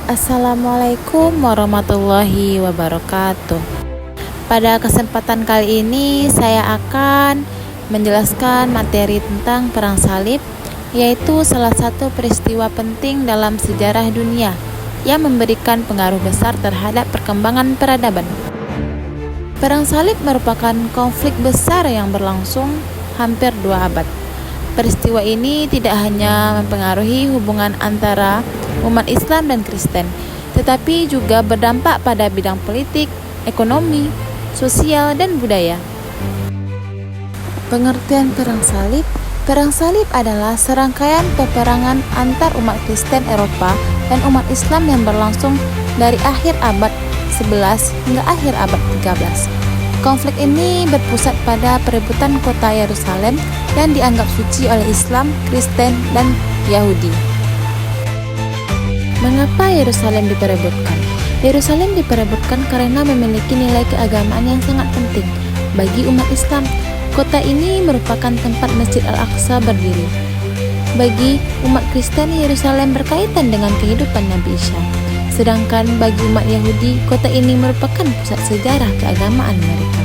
Assalamualaikum warahmatullahi wabarakatuh. Pada kesempatan kali ini saya akan menjelaskan materi tentang Perang Salib, yaitu salah satu peristiwa penting dalam sejarah dunia yang memberikan pengaruh besar terhadap perkembangan peradaban. Perang Salib merupakan konflik besar yang berlangsung hampir 2 abad. Peristiwa ini tidak hanya mempengaruhi hubungan antara umat Islam dan Kristen, tetapi juga berdampak pada bidang politik, ekonomi, sosial, dan budaya. Pengertian Perang Salib. Perang Salib adalah serangkaian peperangan antar umat Kristen Eropa dan umat Islam yang berlangsung dari akhir abad 11 hingga akhir abad 13. Konflik ini berpusat pada perebutan kota Yerusalem yang dianggap suci oleh Islam, Kristen, dan Yahudi. Mengapa Yerusalem diperebutkan? Yerusalem diperebutkan karena memiliki nilai keagamaan yang sangat penting bagi umat Islam. Kota ini merupakan tempat Masjid Al-Aqsa berdiri. Bagi umat Kristen, Yerusalem berkaitan dengan kehidupan Nabi Isa. Sedangkan bagi umat Yahudi, kota ini merupakan pusat sejarah keagamaan mereka.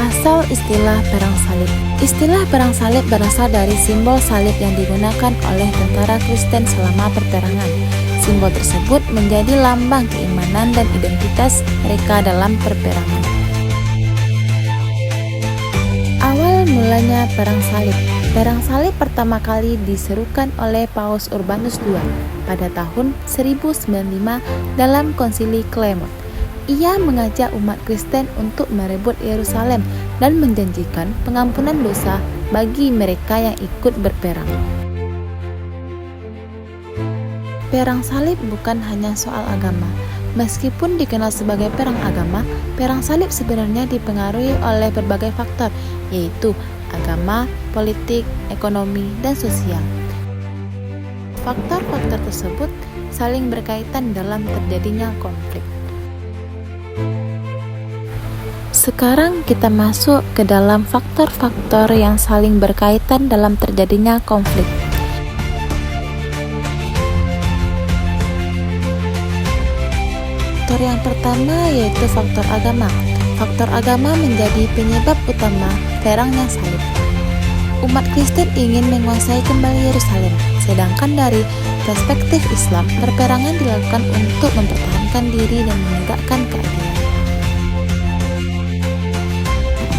Asal istilah Perang Salib. Istilah Perang Salib berasal dari simbol salib yang digunakan oleh tentara Kristen selama perperangan. Simbol tersebut menjadi lambang keimanan dan identitas mereka dalam perperangan. Awal mulanya Perang Salib. Perang Salib pertama kali diserukan oleh Paus Urbanus II pada tahun 1095 dalam Konsili Clermont. Ia mengajak umat Kristen untuk merebut Yerusalem dan menjanjikan pengampunan dosa bagi mereka yang ikut berperang. Perang Salib bukan hanya soal agama. Meskipun dikenal sebagai perang agama, Perang Salib sebenarnya dipengaruhi oleh berbagai faktor, yaitu agama, politik, ekonomi, dan sosial. Faktor-faktor tersebut saling berkaitan dalam terjadinya konflik. Sekarang kita masuk ke dalam faktor-faktor yang saling berkaitan dalam terjadinya konflik. Faktor yang pertama yaitu faktor agama. Faktor agama menjadi penyebab utama perangnya salib. Umat Kristen ingin menguasai kembali Yerusalem, sedangkan dari perspektif Islam, perperangan dilakukan untuk mempertahankan diri dan menegakkan keadilan.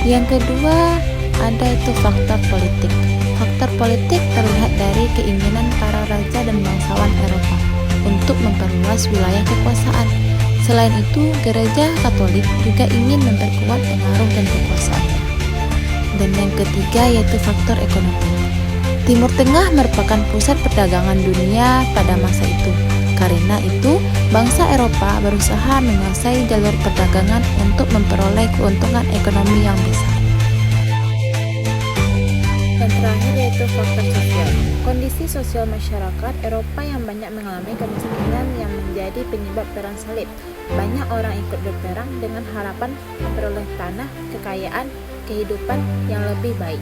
Yang kedua, ada itu faktor politik. Faktor politik terlihat dari keinginan para raja dan bangsawan Eropa untuk memperluas wilayah kekuasaan. Selain itu, gereja Katolik juga ingin memperkuat pengaruh dan kekuasaannya. Dan yang ketiga yaitu faktor ekonomi. Timur Tengah merupakan pusat perdagangan dunia pada masa itu. Karena itu, bangsa Eropa berusaha menguasai jalur perdagangan untuk memperoleh keuntungan ekonomi yang besar. Dan terakhir yaitu faktor sosial. Kondisi sosial masyarakat Eropa yang banyak mengalami kemiskinan yang menjadi penyebab Perang Salib. Banyak orang ikut berperang dengan harapan memperoleh tanah, kekayaan, kehidupan yang lebih baik.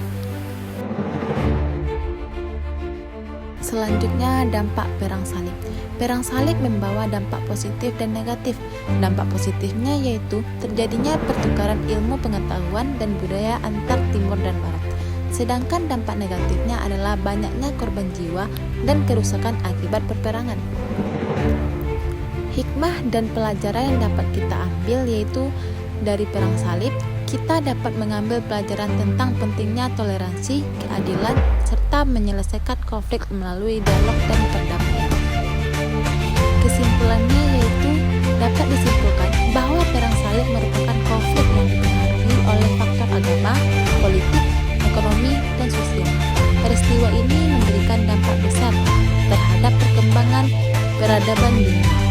Selanjutnya, dampak Perang Salib. Perang Salib membawa dampak positif dan negatif. Dampak positifnya yaitu terjadinya pertukaran ilmu pengetahuan dan budaya antar timur dan barat. Sedangkan dampak negatifnya adalah banyaknya korban jiwa dan kerusakan akibat perperangan. Hikmah dan pelajaran yang dapat kita ambil yaitu dari Perang Salib, kita dapat mengambil pelajaran tentang pentingnya toleransi, keadilan, serta menyelesaikan konflik melalui dialog dan perdamaian. Kesimpulannya yaitu dapat disimpulkan bahwa Perang Salib merupakan konflik yang dipengaruhi oleh faktor agama, politik, ekonomi, dan sosial. Peristiwa ini memberikan dampak besar terhadap perkembangan peradaban dunia.